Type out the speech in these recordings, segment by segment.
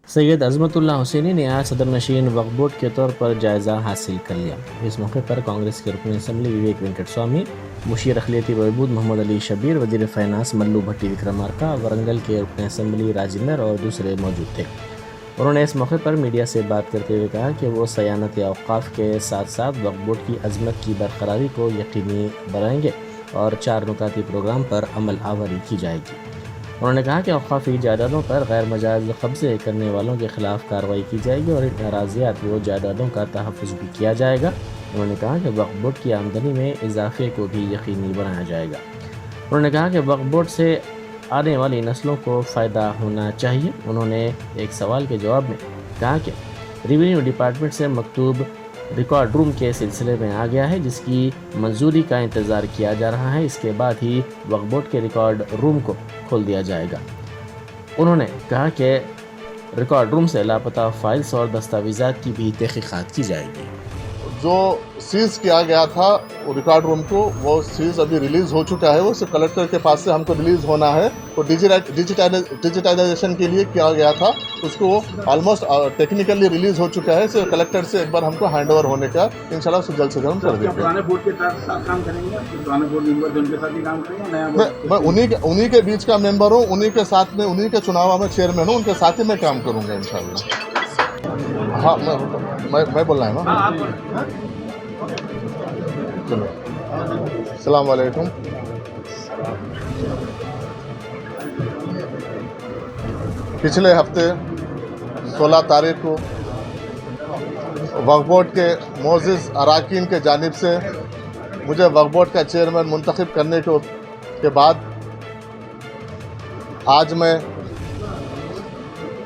सैयद अज़मतुल्लाह हुसैनी ने आज सदर नशीन वक्फ बोर्ड के तौर पर जायज़ा हासिल कर लिया। इस मौके पर कांग्रेस के रुकन असम्बली विवेक वेंकट स्वामी, मुशीर अखिलती बहबूद मोहम्मद अली शबीर, वज़ीर फाइनेंस मल्लू भट्टी विक्रमार्का, वरंगल के रुकन असम्बली राजिंदर और दूसरे मौजूद थे। उन्होंने इस मौके पर मीडिया से बात करते हुए कहा कि वो सयानत औक़ाफ़ के साथ साथ वक्फ बोर्ड की अज़मत की बरकरारी को यकीनी बनाएंगे और 4 नुकाती प्रोग्राम पर अमल आवरी की जाएगी। उन्होंने कहा कि औक़ाफ़ी जायदादों पर गैर मजाज कब्ज़े करने वालों के ख़िलाफ़ कार्रवाई की जाएगी और इन अराज़ियात व जायदादों का तहफ़्फ़ुज़ भी किया जाएगा। उन्होंने कहा कि वक्फ बोर्ड की आमदनी में इजाफ़े को भी यकीनी बनाया जाएगा। उन्होंने कहा कि वक्फ बोर्ड से आने वाली नस्लों को फ़ायदा होना चाहिए। उन्होंने एक सवाल के जवाब में कहा कि रेवेन्यू डिपार्टमेंट से मकतूब रिकॉर्ड रूम के सिलसिले में आ गया है, जिसकी मंजूरी का इंतज़ार किया जा रहा है। इसके बाद ही वक्फ बोर्ड के रिकॉर्ड रूम को खोल दिया जाएगा। उन्होंने कहा कि रिकॉर्ड रूम से लापता फाइल्स और दस्तावेज़ात की भी तहक़ीक़ात की जाएगी। जो सीज़ किया गया था वो रिकॉर्ड रूम को, वो सीज़ अभी रिलीज़ हो चुका है। वो सिर्फ कलेक्टर के पास से हमको रिलीज़ होना है। तो डिजिटाइजेशन के लिए किया गया था, उसको ऑलमोस्ट टेक्निकली रिलीज़ हो चुका है। सिर्फ कलेक्टर से एक बार हमको हैंडओवर होने का इंशाल्लाह जल्द से जल्द कर देंगे। पुराने बोर्ड के साथ काम करेंगे, पुराने बोर्ड मेंबर उनके साथ ही काम करेंगे, नया बोर्ड? मैं उन्हीं के बीच का मेंबर हूँ, उन्हीं के साथ में, उन्हीं के चुनाव में चेयरमैन हूँ, उनके साथ ही मैं काम करूँगा इंशाल्लाह। हाँ, मैं बोल रहा हूँ ना। चलो, अस्सलाम वालेकुम। पिछले हफ्ते 16 तारीख को वक्फ बोर्ड के मोअज़्ज़िज़ अराकीन के जानिब से मुझे वक्फ बोर्ड का चेयरमैन मुंतखब करने के बाद आज मैं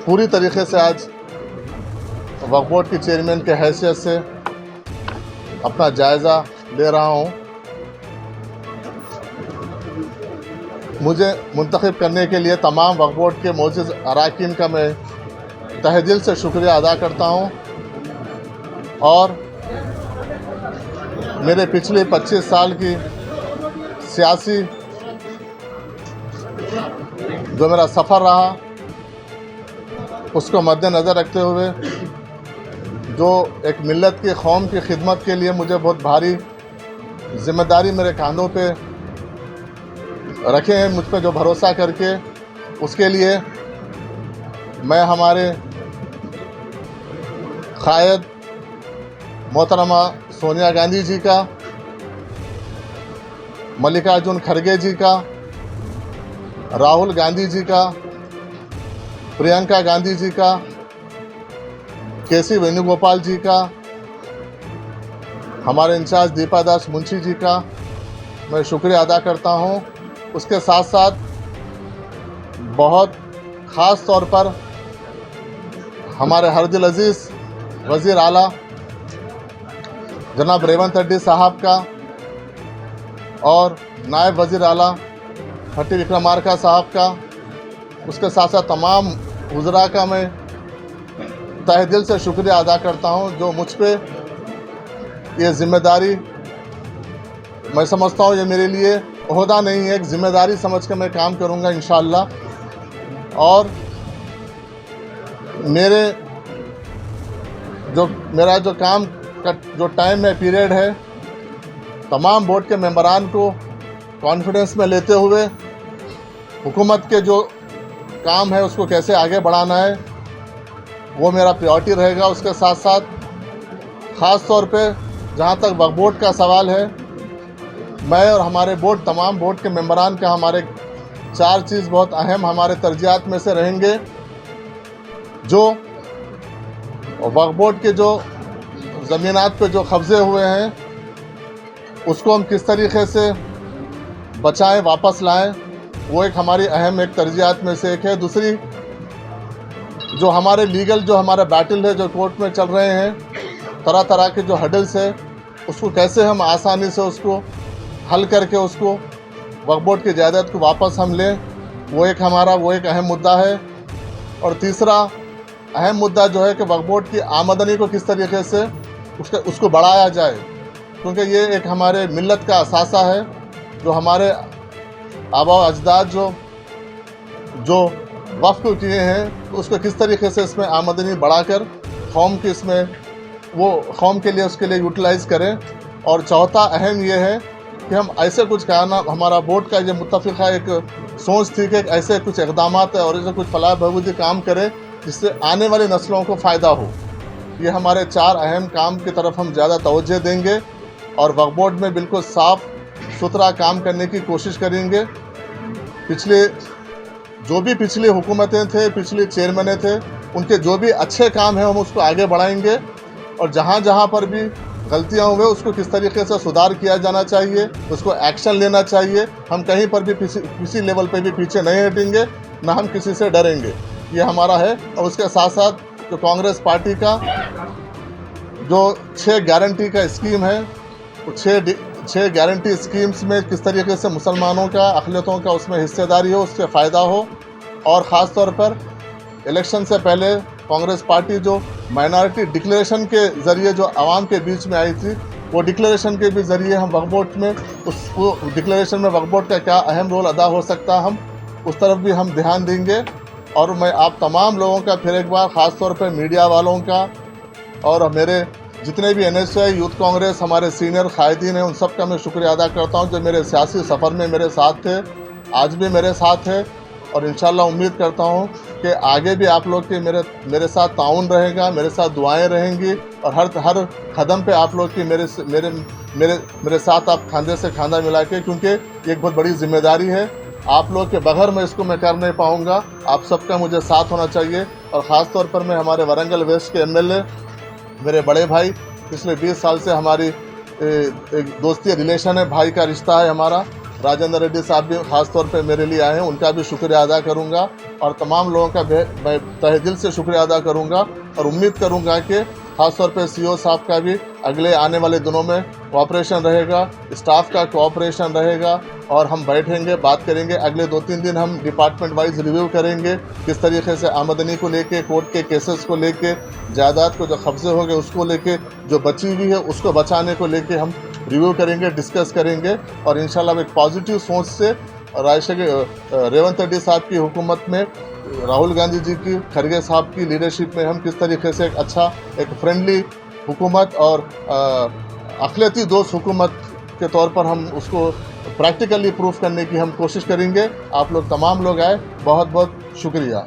पूरी तरीक़े से आज वक्फ बोर्ड की चेयरमैन के हैसियत से अपना जायज़ा ले रहा हूँ। मुझे मुंतखब करने के लिए तमाम वक्फ बोर्ड के मोअज़्ज़िज़ अराकीन का मैं तहे दिल से शुक्रिया अदा करता हूँ और मेरे पिछले 25 साल की सियासी जो मेरा सफ़र रहा उसको मद्देनज़र रखते हुए जो एक मिल्लत की कौम की खिदमत के लिए मुझे बहुत भारी ज़िम्मेदारी मेरे कांधों पे रखे हैं, मुझ पे जो भरोसा करके, उसके लिए मैं हमारे क़ायद मोहतरमा सोनिया गांधी जी का, मल्लिकार्जुन खड़गे जी का, राहुल गांधी जी का, प्रियंका गांधी जी का, केसी वेणुगोपाल जी का, हमारे इंचार्ज दीपा दास मुंशी जी का मैं शुक्रिया अदा करता हूं। उसके साथ साथ बहुत ख़ास तौर पर हमारे हरदिल अजीज़ वज़ीर आला जनाब रेवंत रेड्डी साहब का और नायब वज़ीर आला भट्टी विक्रमार्का साहब का, उसके साथ साथ तमाम वज़रा का मैं तहे दिल से शुक्रिया अदा करता हूं, जो मुझ पे ये ज़िम्मेदारी, मैं समझता हूं ये मेरे लिए ओहदा नहीं है, एक ज़िम्मेदारी समझ कर मैं काम करूंगा इंशाअल्लाह। और मेरा जो काम का जो टाइम है, पीरियड है, तमाम बोर्ड के मेंबरान को कॉन्फिडेंस में लेते हुए हुकूमत के जो काम है उसको कैसे आगे बढ़ाना है वो मेरा प्रायोरिटी रहेगा। उसके साथ साथ ख़ास तौर पे जहाँ तक वक्फ बोर्ड का सवाल है, मैं और हमारे बोर्ड, तमाम बोर्ड के मेंबरान का हमारे 4 चीज़ बहुत अहम हमारे तरजीहात में से रहेंगे। जो वक्फ बोर्ड के जो ज़मीनात पे जो कब्ज़े हुए हैं उसको हम किस तरीक़े से बचाएं, वापस लाएं, वो एक हमारी अहम एक तरजीहात में से एक है। दूसरी, जो हमारे लीगल जो हमारा बैटल है, जो कोर्ट में चल रहे हैं, तरह तरह के जो हडल्स है, उसको कैसे हम आसानी से उसको हल करके उसको वक्फ बोर्ड की जायदाद को वापस हम लें, वो एक अहम मुद्दा है। और तीसरा अहम मुद्दा जो है कि वक्फ बोर्ड की आमदनी को किस तरीके से उसको बढ़ाया जाए, क्योंकि ये एक हमारे मिल्लत का असासा है। जो हमारे आबा अजदाद जो वक्फ किए हैं, तो उसको किस तरीके से इसमें आमदनी बढ़ाकर कौम की इसमें वो कौम के लिए उसके लिए यूटिलाइज़ करें। और चौथा अहम ये है कि हम ऐसे कुछ कहना, हमारा बोर्ड का ये मुत्तफ़िक़ा एक सोच थी कि ऐसे कुछ इक़दाम है और ऐसे कुछ फलाह बहबूदी काम करें जिससे आने वाली नस्लों को फ़ायदा हो। ये हमारे 4 अहम काम की तरफ हम ज़्यादा तवज्जो देंगे और वक्फ बोर्ड में बिल्कुल साफ़ सुथरा काम करने की कोशिश करेंगे। पिछली हुकूमतें थे, पिछले चेयरमैन थे, उनके जो भी अच्छे काम हैं हम उसको आगे बढ़ाएंगे और जहाँ जहाँ पर भी गलतियाँ हुए उसको किस तरीके से सुधार किया जाना चाहिए, उसको एक्शन लेना चाहिए। हम कहीं पर भी किसी लेवल पे भी पीछे नहीं हटेंगे, ना हम किसी से डरेंगे। ये हमारा है। और उसके साथ साथ जो कांग्रेस पार्टी का जो 6 गारंटी का स्कीम है, वो 6 गारंटी स्कीम्स में किस तरीके से मुसलमानों का, अक़लियतों का उसमें हिस्सेदारी हो, उससे फ़ायदा हो। और ख़ास तौर पर इलेक्शन से पहले कांग्रेस पार्टी जो माइनॉरिटी डिक्लेरेशन के ज़रिए जो आवाम के बीच में आई थी, वो डिक्लेरेशन के भी ज़रिए हम वक्फ बोर्ड में उसको डिक्लेरेशन में वक्फ बोर्ड का क्या अहम रोल अदा हो सकता है, हम उस तरफ भी हम ध्यान देंगे। और मैं आप तमाम लोगों का फिर एक बार ख़ास तौर पर मीडिया वालों का और मेरे जितने भी NSY यूथ कांग्रेस हमारे सीनियर कायदीन हैं, उन सब का मैं शुक्रिया अदा करता हूं जो मेरे सियासी सफ़र में मेरे साथ थे, आज भी मेरे साथ है। और इंशाल्लाह उम्मीद करता हूं कि आगे भी आप लोग के मेरे साथ ताउन रहेगा, मेरे साथ दुआएं रहेंगी और हर कदम पे आप लोग की मेरे साथ आप खांधे से खांधा मिला के, क्योंकि ये एक बहुत बड़ी जिम्मेदारी है। आप लोग के बगैर मैं इसको मैं कर नहीं पाऊँगा, आप सबका मुझे साथ होना चाहिए। और ख़ास तौर पर मैं हमारे वारंगल वेस्ट के MLA मेरे बड़े भाई, पिछले 20 साल से हमारी एक दोस्ती रिलेशन है, भाई का रिश्ता है हमारा, राजेंद्र रेड्डी साहब भी ख़ास तौर पे मेरे लिए आए हैं, उनका भी शुक्रिया अदा करूंगा। और तमाम लोगों का मैं तहे दिल से शुक्रिया अदा करूंगा और उम्मीद करूंगा कि ख़ास तौर पे CO साहब का भी अगले आने वाले दिनों में कोऑपरेशन रहेगा, स्टाफ का कोऑपरेशन रहेगा और हम बैठेंगे, बात करेंगे। अगले 2-3 दिन हम डिपार्टमेंट वाइज रिव्यू करेंगे, किस तरीके से आमदनी को लेके, कोर्ट के केसेस को लेके, जायदाद को जो कब्जे हो गए उसको लेके, जो बची हुई है उसको बचाने को लेके हम रिव्यू करेंगे, डिस्कस करेंगे। और इंशाल्लाह एक पॉजिटिव सोच से रेवंत रेड्डी साहब की हुकूमत में, राहुल गांधी जी की, खरगे साहब की लीडरशिप में हम किस तरीके से एक अच्छा, एक फ्रेंडली हुकूमत और अक़लियती दोस्त हुकूमत के तौर पर हम उसको प्रैक्टिकली प्रूफ करने की हम कोशिश करेंगे। आप लोग तमाम लोग आए, बहुत बहुत शुक्रिया।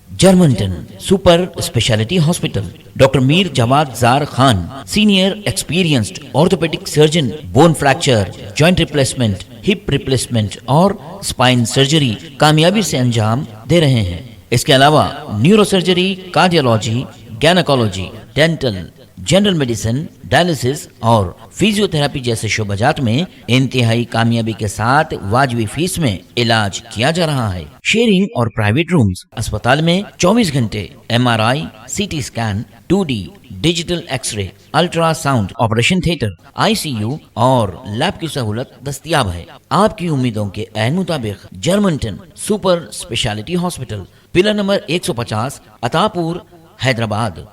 Germanten super speciality hospital, doctor Mir Jawad Zar Khan, senior experienced orthopaedic surgeon, bone fracture, joint replacement, hip replacement और स्पाइन सर्जरी कामयाबी से अंजाम दे रहे हैं। इसके अलावा neurosurgery, cardiology, gynaecology, dental, general medicine, dialysis और फिजियोथेरेपी जैसे शोबाजात में इंतहाई कामयाबी के साथ वाजबी फीस में इलाज किया जा रहा है। शेयरिंग और प्राइवेट रूम्स, अस्पताल में 24 घंटे MRI, CT scan, 2D digital x-ray, ultrasound, operation theatre, ICU और लैब की सहूलत दस्तयाब है। आपकी उम्मीदों के ऐन मुताबिक Germanten super speciality hospital, pillar number 150, Attapur, Hyderabad.